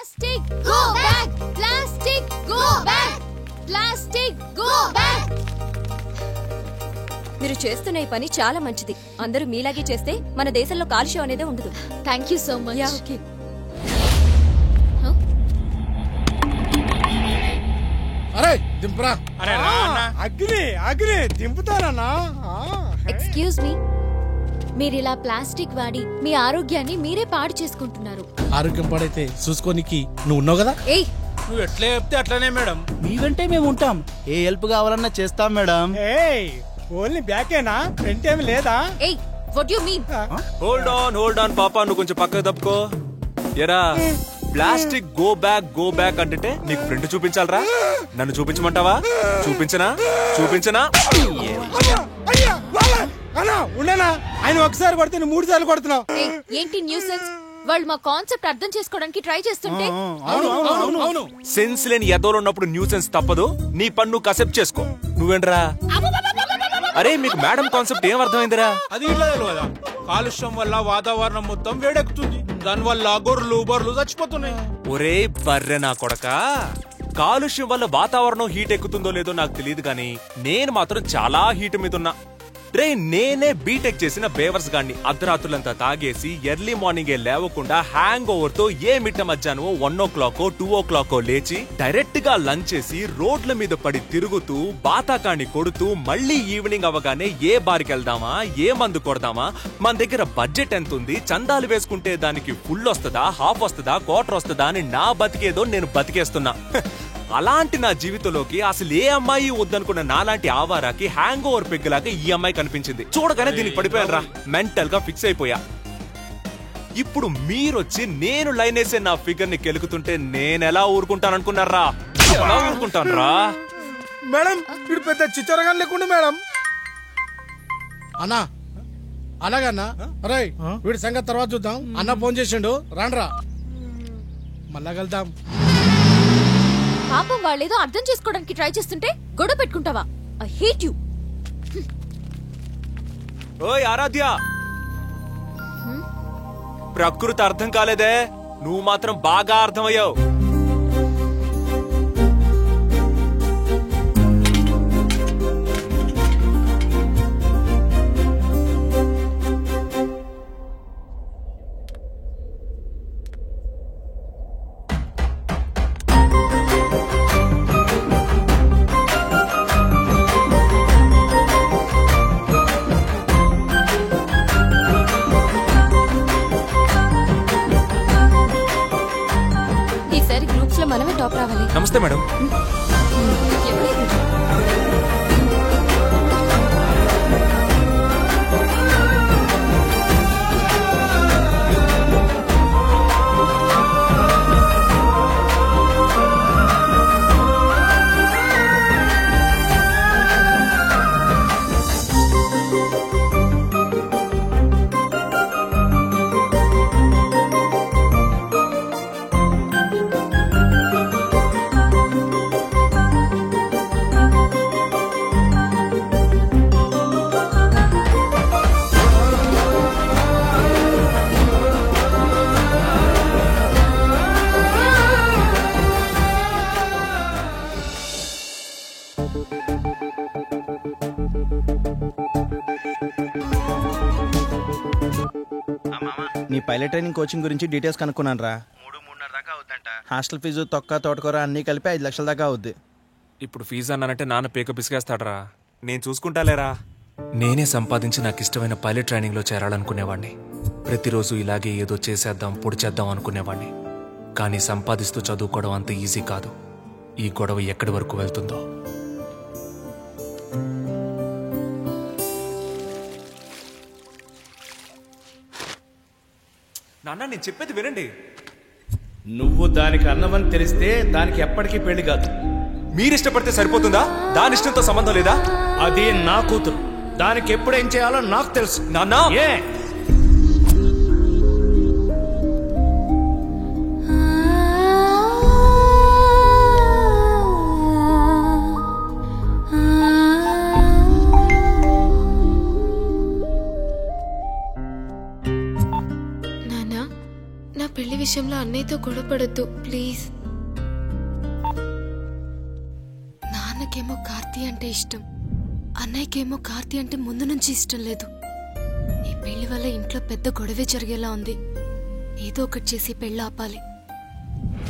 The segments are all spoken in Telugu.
Plastic go back, plastic go back, plastic go back. మీరు చేస్తున్న ఈ పని చాలా మంచిది. అందరూ మీలాగే చేస్తే మన దేశంలో కాలుష్యం అనేది ఉండదు. Thank you so much. ఓకే. అరే దింపురా. అగ్ని అగ్ని దింపుతానన్నా. ఎక్స్క్యూజ్ మీ, మీరిలా ప్లాస్టిక్ వాడి మీ ఆరోగ్యాన్ని మీరే పాడు చేసుకుంటున్నారు. ఆరోగ్యం పాడైతే చూసుకోనికి నువ్వు ఉన్నావు కదా. ఏయ్, నువ్వు ఎట్లా చెప్తే అట్లనే మేడం. మీవంటే మేము ఉంటాం. ఏ హెల్ప్ కావాలన్నా చేస్తాం మేడం. ఓన్లీ బ్యాకేనా, ఫ్రంట్ ఏమి లేదా? ఏయ్, what you mean? Hold on పాపా, నువ్వు కొంచెం పక్కకు తప్పుకో. ఎరా ప్లాస్టిక్ గో బ్యాక్ అంటే నీకు ఫ్రంట్ చూపించాలరా? నన్ను చూపించమంటావా? చూపించనా? ఉండనా, ఆయన ఒకసారి కొడితే నువ్వు 3 సార్లు కొడుతున్నావు. ఏంటి న్యూసెన్స్? వాళ్ళు మా కాన్సెప్ట్ అర్థం చేసుకోవడానికి ట్రై చేస్తుంటే సెన్స్ లేని ఎదోలు ఉన్నప్పుడు న్యూసెన్స్ తప్పదు. నీ పన్ను కసెప్ట్ చేసుకో. నువ్వేంట్రా? అరే మీకు మేడం కాన్సెప్ట్ ఏం అర్థమైందిరా? అది ఇట్లా తెలియదా? కాలుష్యం వల్ల వాతావరణం మొత్తం వేడెక్కుతుంది. దానివల్ల గొర్రెలు బర్రెలు చచ్చిపోతున్నాయి. ఒరే బర్రె నా కొడక, కాలుష్యం వల్ల వాతావరణం హీట్ ఎక్కుతుందో లేదో నాకు తెలియదు గానీ నేను మాత్రం చాలా హీట్ మీద ఉన్నా. రే నేనే బీటెక్ చేసిన బేవర్స్ గాన్ని అర్ధరాత్రులంతా తాగేసి ఎర్లీ మార్నింగ్ లేవకుండా హ్యాంగ్ ఓవర్ తో మిట్ట మధ్యాహ్నం 1 o'clock 2 o'clock లేచి డైరెక్ట్ గా లంచ్ చేసి రోడ్ల మీద పడి తిరుగుతూ బాతాకాన్ని కొడుతూ మళ్ళీ ఈవినింగ్ అవగానే ఏ బార్కి వెళ్దామా, ఏ మందు కొడదామా, మన దగ్గర బడ్జెట్ ఎంత ఉంది, చందాలు వేసుకుంటే దానికి ఫుల్ వస్తుందా, హాఫ్ వస్తుందా, క్వార్టర్ వస్తుందా అని నా బతికేదో నేను బతికేస్తున్నా. అలాంటి నా జీవితంలోకి అసలు ఏ అమ్మాయి వద్దనుకున్న నాలాంటి ఆవారాకి హ్యాంగ్ ఓవర్ పెగ్గులాగా ఈ అమ్మాయి కనిపించింది. చూడగానే దీనికి పడిపోయాను రా, మెంటల్ గా ఫిక్స్ అయిపోయా. ఇప్పుడు మీరొచ్చి నేను లైన్ వేసే నా ఫిగర్ ని కెలుకుతుంటే నేనెలా ఊరుకుంటాను అనుకున్నారా? ఎలా ఊరుకుంటాను రా? మేడం ఇప్పుడు పెద్ద చిచ్చరగా లేకుండా మేడం. అన్నా అలాగన్నా. అరే వీడి సంగతి తర్వాత చూద్దాం. అన్న ఫోన్ చేసిండు, రాండ్రా మళ్ళా కలుద్దాం. పాపం వాళ్ళేదో అర్థం చేసుకోవడానికి ట్రై చేస్తుంటే గొడవ పెట్టుకుంటావా? I hate you. ఓయ్ ఆరాధ్య, ప్రకృతి అర్థం కాలేదే, నువ్వు మాత్రం బాగా అర్థమయ్యావు. మనమే టాప్ రావాలి. నమస్తే మేడం. నీ పైలట్ ట్రైనింగ్ కోచింగ్ గురించి డీటెయిల్స్ కనుక్కున్నాను రా. 3-3.5 దాకా అవుద్దంట. హాస్టల్ ఫీజు తొక్క తోటకూర అన్ని కలిపి 5 లక్షల దాకా అవుద్ది. ఇప్పుడు ఫీజు అన్నానంటే నాన్న పేక పిసిగేస్తాడరా. నేను చూసుకుంటాలేరా. నేనే సంపాదించి నాకు ఇష్టమైన పైలట్ ట్రైనింగ్ లో చేరాలనుకునేవాడిని. ప్రతిరోజు ఇలాగే ఏదో చేసేద్దాం పొడి చేద్దాం అనుకునేవాడిని. కానీ సంపాదిస్తూ చదువుకోవడం అంత ఈజీ కాదు. ఈ గొడవ ఎక్కడి వరకు వెళ్తుందో. నాన్న నేను చెప్పేది వినండి. నువ్వు దానికి అన్నవని తెలిస్తే దానికి ఎప్పటికీ పెళ్లి కాదు. మీరిష్టపడితే సరిపోతుందా? దాని ఇష్టంతో సంబంధం లేదా? అది నా కూతురు. దానికి ఎప్పుడేం చేయాలో నాకు తెలుసు. నాన్న ఏ విషయంలో అన్నయ్యతో గొడవపడద్దు ప్లీజ్. నాన్నకేమో కార్తీ అంటే ఇష్టం, అన్నయ్యకేమో కార్తీ అంటే ముందు నుంచి ఇష్టం లేదు. ఈ పెళ్లి వల్ల ఇంట్లో పెద్ద గొడవే జరిగేలా ఉంది. ఏదో ఒకటి చేసి పెళ్లి ఆపాలి.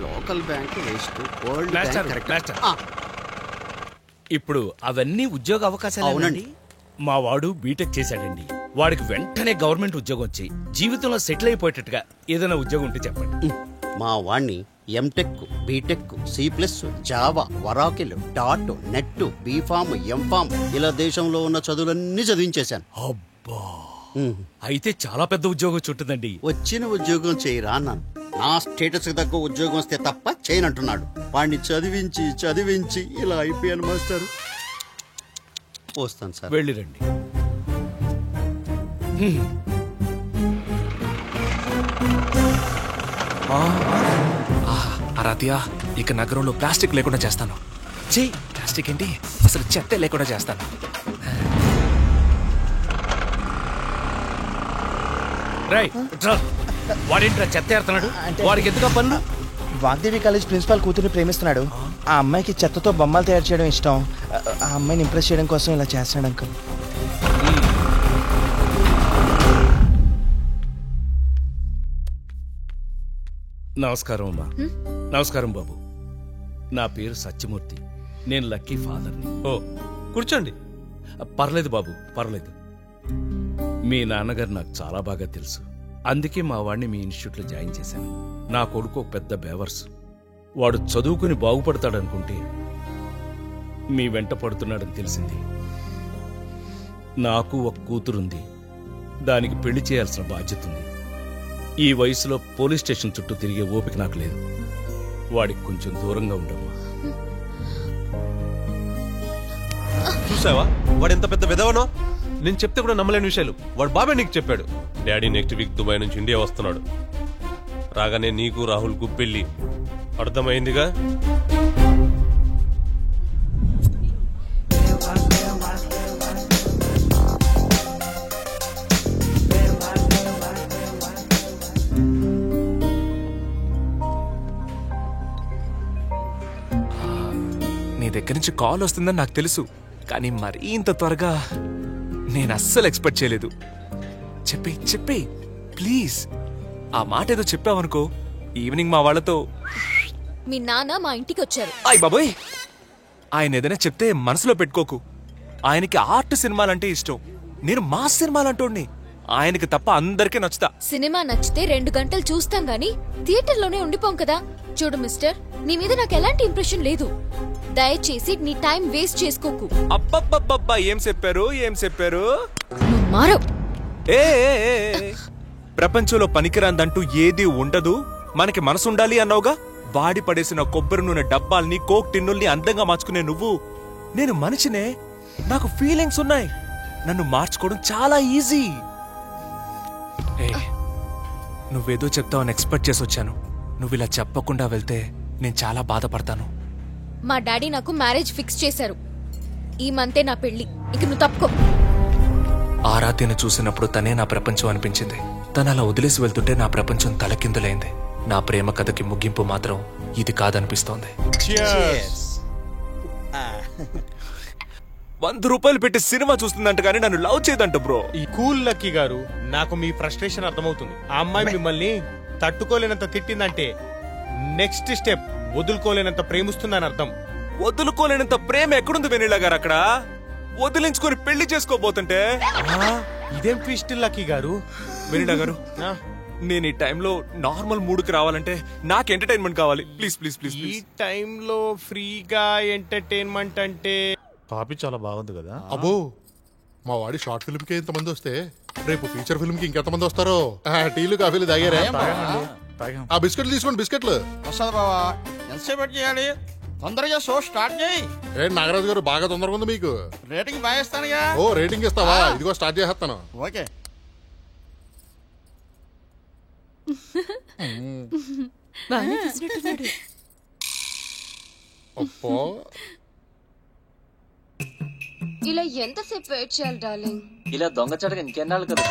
Local bank waste, world master, bank master. Correct. ఇప్పుడు అవన్నీ ఉద్యోగ అవకాశాలు. అవునండి. మా వాడు బీటెక్ చేశాడండి. వాడికి వెంటనే గవర్నమెంట్ ఉద్యోగం వచ్చి జీవితంలో సెటిల్ అయిపోయేటట్టుగా ఏదైనా ఉద్యోగం ఉంటే చెప్పండి. మా వాణ్ణి MTech, BTech, C++, Java, Oracle, dot, net, BPharm, MPharm ఇలా దేశంలో ఉన్న చదువులన్నీ చదివించేశాను. అబ్బా, అయితే చాలా పెద్ద ఉద్యోగం చుట్టుందండి. వచ్చిన ఉద్యోగం చేయరా అన్నాను. నా స్టేటస్ తగ్గ ఉద్యోగం వస్తే తప్ప చేయనంటున్నాడు. వాడిని చదివించి చదివించి ఇలా అయిపోయాను మాస్టర్. వస్తాను సార్. వెళ్ళిరండి. ఆరాధ్య, ఇక నగరంలో ప్లాస్టిక్ లేకుండా చేస్తాను. ప్లాస్టిక్ ఏంటి, అసలు చెత్త లేకుండా చేస్తాను. వాడేంట్రా చెత్త ఏరుతున్నాడు? వాడికి ఎందుకు పనులు? వాగ్దేవి కాలేజ్ ప్రిన్సిపాల్ కూతుర్ని ప్రేమిస్తున్నాడు. ఆ అమ్మాయికి చెత్తతో బొమ్మలు తయారు చేయడం ఇష్టం. ఆ అమ్మాయిని ఇంప్రెస్ చేయడం కోసం ఇలా చేస్తున్నాడు అంకుల్. నమస్కారం అమ్మా. నమస్కారం బాబు. నా పేరు సత్యమూర్తి. నేను లక్కీ ఫాదర్ని. ఓ, కూర్చోండి. పర్లేదు బాబు, పర్లేదు. మీ నాన్నగారు నాకు చాలా బాగా తెలుసు. అందుకే మా వాడిని మీ ఇన్స్టిట్యూట్లో జాయిన్ చేశాను. నా కొడుకు ఒక పెద్ద బేవర్స్. వాడు చదువుకుని బాగుపడతాడనుకుంటే మీ వెంట పడుతున్నాడని తెలిసింది. నాకు ఒక కూతురుంది. దానికి పెళ్లి చేయాల్సిన బాధ్యత ఉంది. ఈ వయసులో పోలీస్ స్టేషన్ చుట్టూ తిరిగే ఓపిక నాకు లేదు. వాడికి కొంచెం దూరంగా ఉండమ్మా. చూసావా వాడు ఎంత పెద్ద విధవనో? నేను చెప్తే కూడా నమ్మలేని విషయాలు వాడు బాబాయ్ నీకు చెప్పాడు. డాడీ నెక్స్ట్ వీక్ దుబాయ్ నుంచి ఇండియా వస్తున్నాడు. రాగానే నీకు రాహుల్ కు పెళ్లి. అర్థమైందిగా? నీ దగ్గర నుంచి కాల్ వస్తుందని నాకు తెలుసు, కానీ మరీ ఇంత త్వరగా నేను అస్సలు ఎక్స్పెక్ట్ చేయలేదు. చెప్పి ప్లీజ్. ఆ మాట ఏదో చెప్పావనుకో, ఈవినింగ్ మా వాళ్ళతో. మీ నాన్న మా ఇంటికి వచ్చారు. అయ్ బాబోయ్, ఆయన ఏదైనా చెప్తే మనసులో పెట్టుకోకు. ఆయనకి ఆర్ట్ సినిమాలంటే ఇష్టం. నేను మాస్ సినిమాలంటోడిని. ఆయనకి తప్ప అందరికీ నచ్చుతా. సినిమా నచ్చితే 2 గంటలు చూస్తాం గానీ థియేటర్లోనే ఉండిపోం కదా. చూడు మిస్టర్, నీ మీద నాకు ఎలాంటి ఇంప్రెషన్ లేదు. దయచేసి నీ టైం వేస్ట్ చేసుకోకు. అబ్బబ్బబ్బబ్బా, ఏం చెప్పారు? నువ్వు మారవ్. ప్రపంచంలో పనికిరాందంటూ ఏదీ ఉండదు, మనకి మనసుండాలి అన్నావుగా. వాడి పడేసిన కొబ్బరి నూనె డబ్బాల్ని, కోక్ టిన్నుల్ని అందంగా మార్చుకునే నువ్వు. నేను మనిషినే, నాకు ఫీలింగ్స్ ఉన్నాయి. నన్ను మార్చుకోవడం చాలా ఈజీ. నువ్వేదో చెప్తావని ఎక్స్పెక్ట్ చేసి వచ్చాను. నువ్వు ఇలా చెప్పకుండా వెళ్తే నేను చాలా బాధపడతాను. మా డాడీ నాకు మ్యారేజ్ ఫిక్స్ చేశారు. ఈ మంతే నా పెళ్లి. ఇక నువ్వు తప్పుకో. ఆరాధ్యను చూసినప్పుడు తనే నా ప్రపంచం అనిపించింది. తను అలా వదిలేసి వెళ్తుంటే నా ప్రపంచం తలకిందులైంది. నా ప్రేమ కథకి ముగింపు మాత్రం ఇది కాదనిపిస్తోంది. 100 రూపాయలు పెట్టి సినిమా చూస్తుందంట కానీ నన్ను లవ్ చేయదంట బ్రో. ఈ కూల్ లక్కీ గారు, నాకు మీ ఫ్రస్ట్రేషన్ అర్థమవుతుంది. ఆ అమ్మాయి మిమ్మల్ని తట్టుకోలేనంత తిట్టిందంటే నెక్స్ట్ స్టెప్ వదులుకోలేనంత ప్రేమిస్తుందని అర్థం. వదులుకోలేనంత ప్రేమ ఎక్కడుంది వెనిలా గారు? అక్కడ వదిలించుకొని పెళ్లి చేసుకోబోతుంటే. ఇదేం ట్విస్ట్ లక్కీ గారు. వెనిలా గారు, నేను ఈ టైంలో నార్మల్ మూడ్కి రావాలంటే నాకు ఎంటర్టైన్మెంట్ కావాలి. Please please please. ఈ టైంలో ఫ్రీగా ఎంటర్టైన్మెంట్ అంటే కాపీ చాలా బాగుంది కదా. అబ్బో, మా వాడి షార్ట్ ఫిల్మ్ కి ఇంతమంది వస్తే రేపు ఫీచర్ ఫిల్మ్ కి ఇంకెంతమంది వస్తారో. టీలు కాఫీలు తాగారా? ఆ బిస్కెట్లు తీసుకోండి. బిస్కెట్లు వస్తుంది బావా. ఎంతసేపు చేయాలి? తొందరగా షో స్టార్ట్ చేయి. నాగరాజు గారు బాగా తొందరగా ఉంది మీకు. రేటింగ్ బాగా ఇస్తానుగా. ఓ, రేటింగ్ ఇస్తావా? ఇదిగో స్టార్ట్ చేస్తాను. ఓకే. అప్పో, ఇలా ఎంతసేపు వెయిట్ చేయాలి డార్లింగ్? ఇలా దొంగచాటుగా ఇంకెన్నాళ్ళు కదా.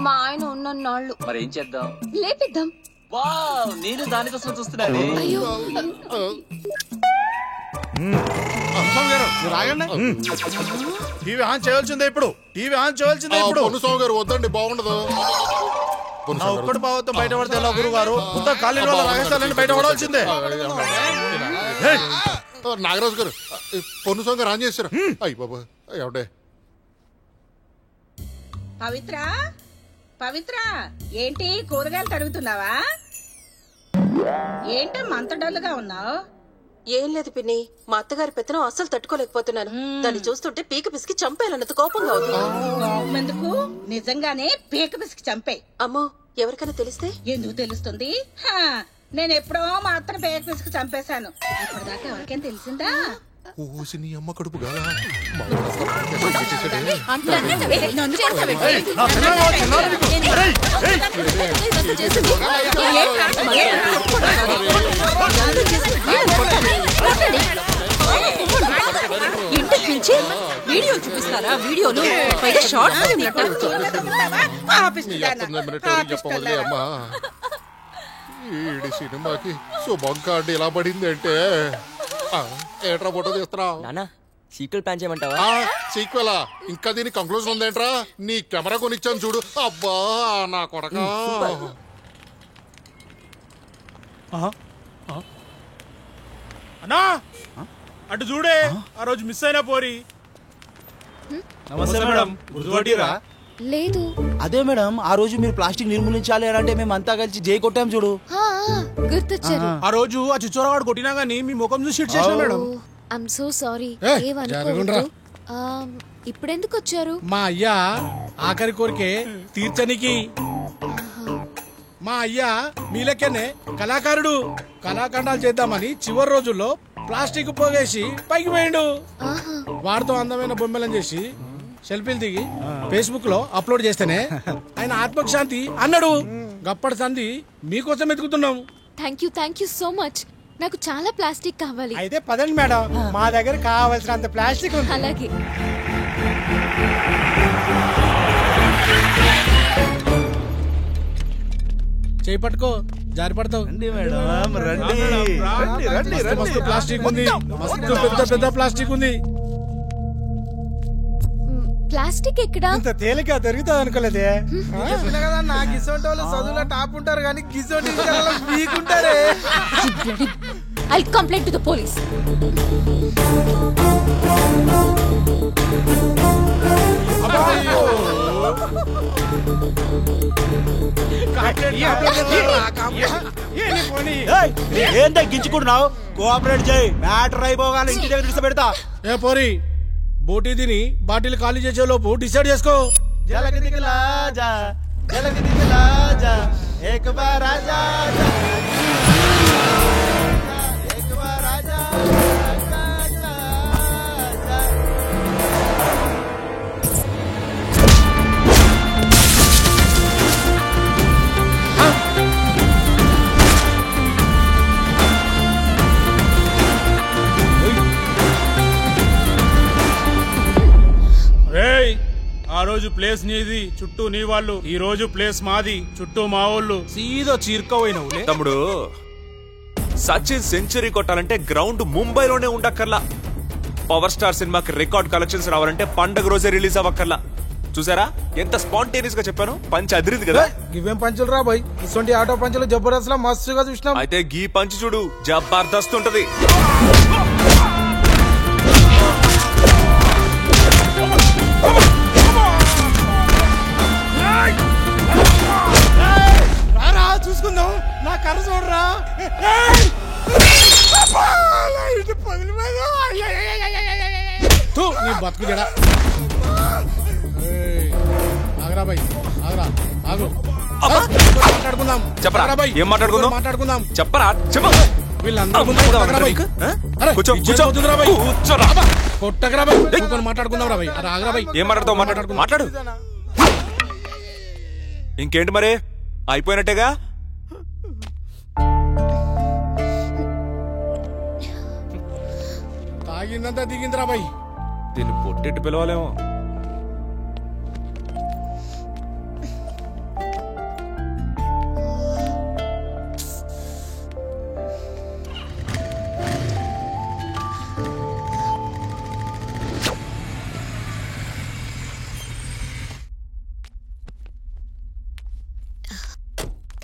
మా ఆయన ఉన్నన్నాళ్ళు మరి ఏం చేద్దాం? లేపిద్దాం. నేను దానికోసం చూస్తున్నాను. టీవీ ఆన్ చేయాల్సిందే ఇప్పుడు. టీవీ ఆన్ చేయాల్సిందే ఇప్పుడు. పొన్నుస్వామి గారు వద్దండి, బాగుండదు. ఒక్కటి బావతో బయట పడితే ఎలా గురువు గారు? మొత్తం కాలేజీ వాళ్ళ రహస్యాలన్నీ బయట పడాల్సిందే. నాగరాజు గారు, పొన్నుస్వామి గారు ఆన్ చేశారు. అయ్యి బాబా ఏమంటే పవిత్ర పవిత్ర ఏంటి కూరగాయలు తరుగుతున్నావా? ఏంటో అంత డల్లుగా ఉన్నావు? ఏం లేదు పిన్ని, మా అత్తగారి పెత్తనం అస్సలు తట్టుకోలేకపోతున్నాను. దాన్ని చూస్తుంటే పీక పిసికి చంపేయాలన్నంత కోపంగా ఉంది. ఎందుకు? నిజంగానే పీక పిసికి చంపే. అమ్మో, ఎవరికైనా తెలిస్తే? ఎందుకు తెలుస్తుంది? నేను ఎప్పుడో మా అత్తను పీక పిసికి చంపేశాను. ఇప్పటిదాకా ఎవరికైనా తెలిసిందా? ఊసి నీ అమ్మ కడుపు గాలా. ఇంటికి పిలిచి వీడియో చూపిస్తారా? వీడియోలు పైగా షార్ట్ అమ్మా, ఈ సినిమాకి శుభం కార్డు ఎలా పడింది అంటే ఏట్రా ఫోటో తీస్తున్నావు? సీక్వెల్ ప్లాన్ చేయమంటావా? సీక్వెలా? ఇంకా దీని కంక్లూజన్ ఉందేంట్రా? నీ కెమెరా కొనిచ్చాను చూడు. అబ్బా నా కొడక. అన్నా అటు చూడే, ఆ రోజు మిస్ అయినా పోరి. నమస్తే మేడం. గుర్తుపట్టిరా? లేదు. అదే మేడం, ఆ రోజు మీరు ప్లాస్టిక్ నిర్మూలించాలి అంటే మేము అంతా కలిసి జై కొట్టాం చూడు. గుర్తొచ్చారు. ఆ రోజు ఆ చిచ్చోరగాడు కొట్టినా గానీ మీ ముఖం చూసి షిట్ చేసిన మేడం. I'm so sorry. జరగండ్రా. ఇప్పుడెందుకు వచ్చారు? మా అయ్యా ఆఖరి కోరికే తీర్చనికి. మా అయ్యా మీ లెక్కనే కళాకారుడు. కళాఖండాలు చేద్దామని చివరి రోజుల్లో ప్లాస్టిక్ పోగేసి పైకి పోయిండు. వాడితో అందమైన బొమ్మలను చేసి సెల్ఫీలు దిగి ఫేస్బుక్ లో అప్లోడ్ చేస్తేనే ఆయన ఆత్మకు శాంతి అన్నాడు. గప్పటి సంధి మీకోసం ఎదుగుతున్నాం. Thank you so much. నాకు చాలా ప్లాస్టిక్ కావాలి. అయితే పదండి మేడం, మా దగ్గర కావాల్సినంత ప్లాస్టిక్ ఉంది. అలాగే. చేయి పట్టుకో, జారి పడతావు. మస్తు ప్లాస్టిక్ ఉంది, మస్తు పెద్ద పెద్ద ప్లాస్టిక్ ఉంది. ప్లాస్టిక్ ఎక్కడా? ఇంత తేలిక దొరుకుతుంది అనుకోలేదే. కదా నా గిసోటి వాళ్ళు చదువులో టాప్ ఉంటారు కానీ గిసోటి వీకుంటారే. I'll complain to the police. ఏంటో గించుకుంటున్నావు? కోఆపరేట్ చేయి. మ్యాటర్ అయిపోగానే ఇంటి దగ్గర తీసి పెడతా. ఏ పోరి, బోటీ తిని బాటిల్ ఖాళీ చేసే లోపు డిసైడ్ చేసుకో. జలకి దిగలా జా, జలకి దిగలా జా, ఏక్ బార్ ఆజా జా. ఆ రోజు ప్లేస్ నీది, చుట్టూ నీ వాళ్ళు. ఈ రోజు ప్లేస్ మాది, చుట్టూ మా వాళ్ళు. సీదా చీర్కపోయినవు తమ్ముడు. సచిన్ సెంచరీ కొట్టాలంటే గ్రౌండ్ ముంబైలోనే ఉండక్కర్లా. పవర్ స్టార్ సినిమాకి రికార్డ్ కలెక్షన్స్ రావాలంటే పండగ రోజే రిలీజ్ అవ్వక్కర్లా. చూసారా ఎంత స్పాంటేనియస్ గా చెప్పాను? పంచ్ అదిరింది కదా. ఇవేం పంచులు రా బాయ్, ఇటువంటి ఆటో పంచులు జబర్దస్త్ లా మస్తుగా చూసినాం. అయితే గీ పంచ్ చూడు, జబర్దస్త్ ఉంటది. చూసుకుందాం. నా కర్ర చూడరా. నీ బతుకు జడా. ఆగరా బాయ్, ఆగరా, ఆగు. మాట్లాడుకుందాం. చెప్పరా, ఏం మాట్లాడుకుందాం? మాట్లాడుకుందాం. చెప్పరా, చెప్పు. వీళ్ళందరూ కొట్టకరా బాయ్, మాట్లాడుకుందాం రా బాయ్. ఆగరా బాయ్. ఏం మాట్లాడతావు? మాట్లాడు. ఇంకేంటి మరి, అయిపోయినట్టేగా? తాగిందంతా దిగిందిరా బాయ్. దీన్ని పొట్టెట్టు పిలవాలేమో.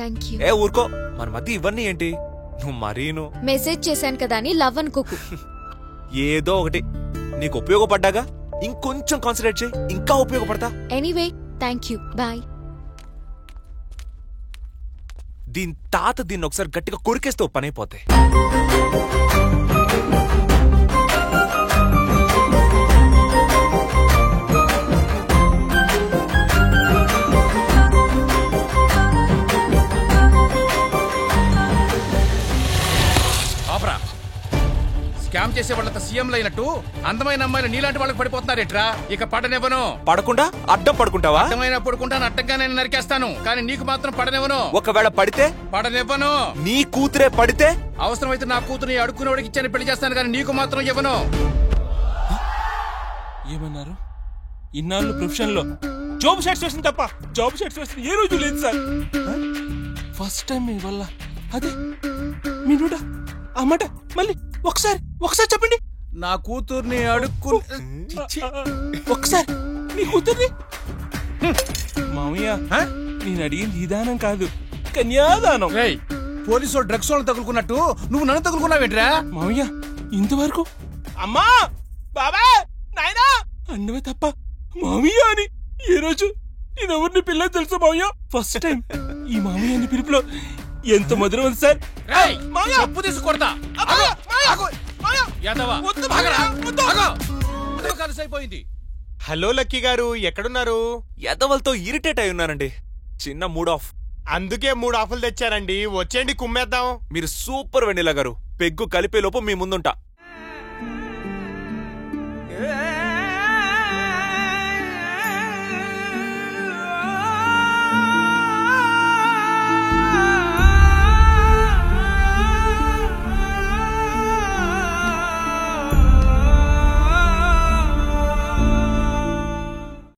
Thank you. ఏ ఊరుకో, మన మధ్య ఇవన్నీ ఏంటి? నువ్వు మరీను మెసేజ్ చేశాను కదా అని లవ్ అనుకోకు. ఏదో ఒకటి నీకు ఉపయోగపడ్డాగా ఇంకొంచెం కాన్సన్ట్రేట్ చేయి, ఇంకా ఉపయోగపడతా. Anyway thank you, bye. దీని తాత దీన్ని ఒకసారి గట్టిగా కొరికేస్తే ఓ పని అయిపోతే. ఆపరా, స్కామ్ చేసే వాళ్ళంతా సీఎంలు అయినట్టు అందమైన అమ్మాయిలు నీలాంటి వాళ్ళకి పడిపోతున్నారేట్రా? ఇక పడనివ్వను. పడకుండా అడ్డం పడుకుంటావా? అడ్డమైన పడుకుంటాను, అడ్డంగా నేను నరికేస్తాను, కానీ నీకు మాత్రం పడనివ్వను. ఒకవేళ పడితే? పడనివ్వను. నీ కూతురే పడితే? అవసరమైతే నా కూతురుని అడుక్కునేవాడికి ఇచ్చాను పెళ్లి చేస్తాను, కానీ నీకు మాత్రం ఇవ్వను. ఏమన్నారు? ఇన్నాళ్ళు ప్రొఫెషన్ లో జాబ్ సాటిస్ఫాక్షన్ తప్ప జాబ్ సాటిస్ఫాక్షన్ ఏ రోజు లేదు సార్. ఫస్ట్ టైం మీ వల్ల అదే మీ నోట ఆ మాట మళ్ళీ ఒకసారి చెప్పండి. నా కూతుర్ని అడుక్కు ఒకసారి నీ కూతుర్ని. మామయ్య, నేను అడిగింది విధానం కాదు, కన్యాదానం. పోలీసు డ్రగ్స్ వాళ్ళు తగులుకున్నట్టు నువ్వు నన్ను తగులుకున్నావేంట్రా? మామయ్య, ఇంతవరకు అమ్మా బాబా నాయనా అన్నవే తప్ప మామయ్య అని ఏ రోజు నేనెవరిని పిల్ల తెలుసు మామయ్య. ఫస్ట్ టైం ఈ మామయ్య అని పిలుపులో ఎంత మధురం ఉంది సార్. చెప్పు తీసి కొడతా. కలిసైపోయింది. హలో లక్కీ గారు, ఎక్కడున్నారు? ఎదవలతో ఇరిటేట్ అయి ఉన్నానండి. చిన్న మూడ్ ఆఫ్. అందుకే 3 ఆఫర్లు తెచ్చారండి, వచ్చేయండి కుమ్మేద్దాం. మీరు సూపర్ వెన్నెల గారు. పెగ్గు కలిపే లోపు మీ ముందుంటా.